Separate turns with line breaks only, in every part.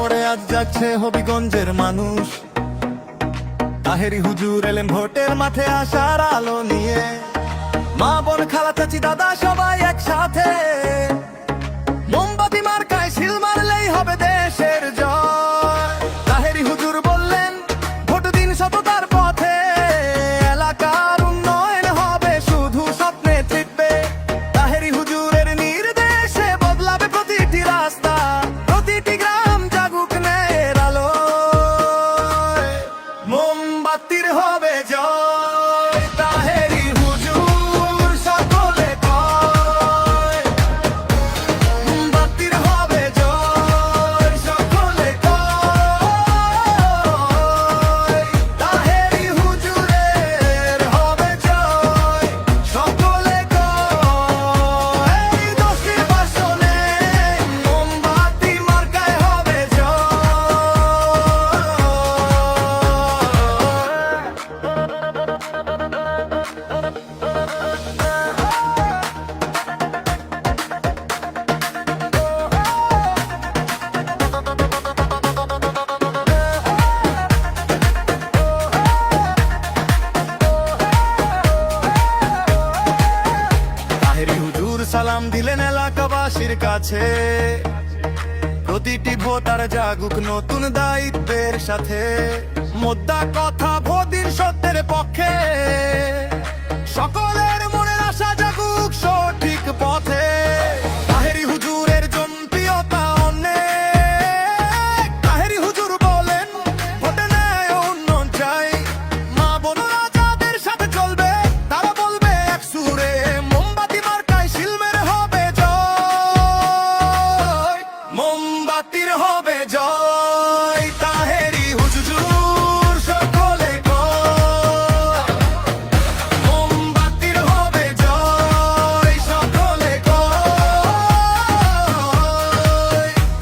মোড়ে আজ যাচ্ছে হবিগঞ্জের মানুষ। তাহেরি হুজুর এলেন ভোটের মাঠে আসার আলো নিয়ে। মা বোন খালা চাচি দাদা সবাই একসাথে। মোমবাতি মার্কায় শিল মারলেই হবে দেশের জয়। তাহেরি হুজুর বললেন ভোট দিন সততার পথে। এলাকার উন্নয়ন হবে শুধু স্বপ্নে চিতবে। তাহেরি হুজুরের নির্দেশে বদলাবে প্রতিটি রাস্তা, প্রতিটি গ্রাম জাগুক ন্যায়ের আলোয়। মোমবাতির হবে জয়, তাহেরি হুজুর সকলে কয়। মোমবাতির হবে জয়, সকলে কয়। তাহেরি হুজুরের হবে জয়, সকলে কয়। এই 10টি বাসনে মোমবাতি মার্কায় হবে তাহেরি হুজুর সালাম দিলেন এলাকাবাসীর কাছে। প্রতিটি ভোটার জাগুক নতুন দায়িত্বের সাথে। মোদ্দা কথা ভোদিন সত্যের পক্ষে। সকলের মনের আশা জাগুক সঠিক পথে। তাহেরি হুজুরের জনপ্রিয়তা অনেক। তাহেরি হুজুর বলেন ভোটে ন্যায় উন্নয়ন চাই। মা বোনরা যাদের সাথে চলবে তারা বলবে এক সুরে। মোমবাতি মার্কায় শিলমের হবে জয়, মোমবাতির হবে জয়। তাহেরি হুজুর সকলে কয়। মোমবাতির হবে জয়, সকলে কয়।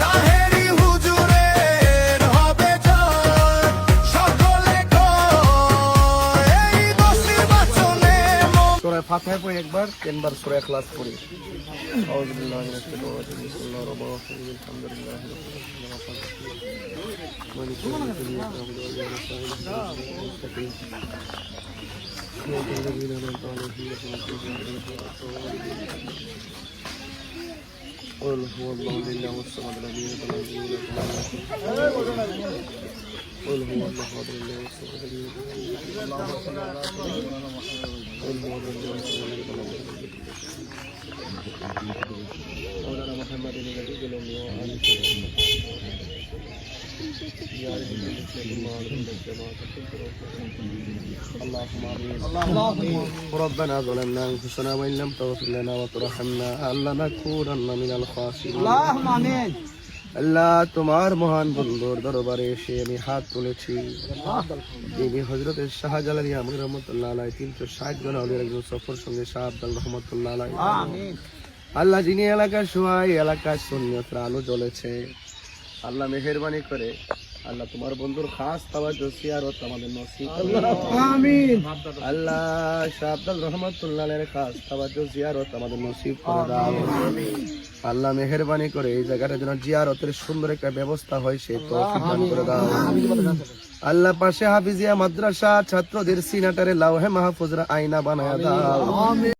তাহেরি হুজুরের হবে জয়, সকলে কয়। এই 10টি বাসনে
সূরা ফাতিহা পড়ি একবার, 3বার সূরা ইখলাস পড়ি। আউযু বিল্লাহি মিনাশ শাইতানির রাজিম। বিসমিল্লাহির রহমানির রহিম। আলহামদুলিল্লাহি রাব্বিল আলামিন। মালিকি ইয়াউমিদ্দিন। ইয়্যাকা না'বুদু ওয়া ইয়্যাকা নাস্তাঈন। ইহদিনাস সিরাতাল মুস্তাকিম। قل هو الله لله الصمد الذي لم يلد ولم يولد قل هو الله احد الله الصمد الذي لم يلد ولم يولد قل هو الله الصمد الذي لم يلد مولانا محمد النبي صلى الله عليه وسلم يا رب اللهم آمين. ربنا ظلمنا أنفسنا وإن لم تغفر لنا وترحمنا لنكونن من الخاسرين.
اللهم آمين.
আল্লাহ তোমার মহান বন্ধুর দরবারে এসে আমি হাত তুলেছি। যিনি হযরত শাহজালাল ইয়ামুন রহমাতুল্লাহ আলাইহি 360 জন আউলিয়ার একজন সফর সঙ্গে শাহ আব্দুল রহমাতুল্লাহ আলাইহি।
আমিন।
আল্লাহ যিনি এলাকার সবাই এলাকার সুন্নিয়তের আলো জ্বলেছে, আল্লাহ মেহেরবানি করে আল্লাহ তোমার বন্ধুর খাস তাওয়াজ্জুহ জিয়ারত আমাদের নসিব করুন।
আমিন।
আল্লাহ শাহ আব্দুল রহমাতুল্লাহ আলাইহির খাস তাওয়াজ্জুহ জিয়ারত আমাদের নসিব করে দাও। আল্লাহ মেহেরবানি করে এই জায়গাটা যেন জিয়ারতের সুন্দর একটা ব্যবস্থা হয় সে তৌফিক দান করে দাও। আল্লাহ পাশে হাফিজিয়া মাদ্রাসা ছাত্রদের সিনাটারে লাওহে মাহফুজরা আয়না বানায়া দাও।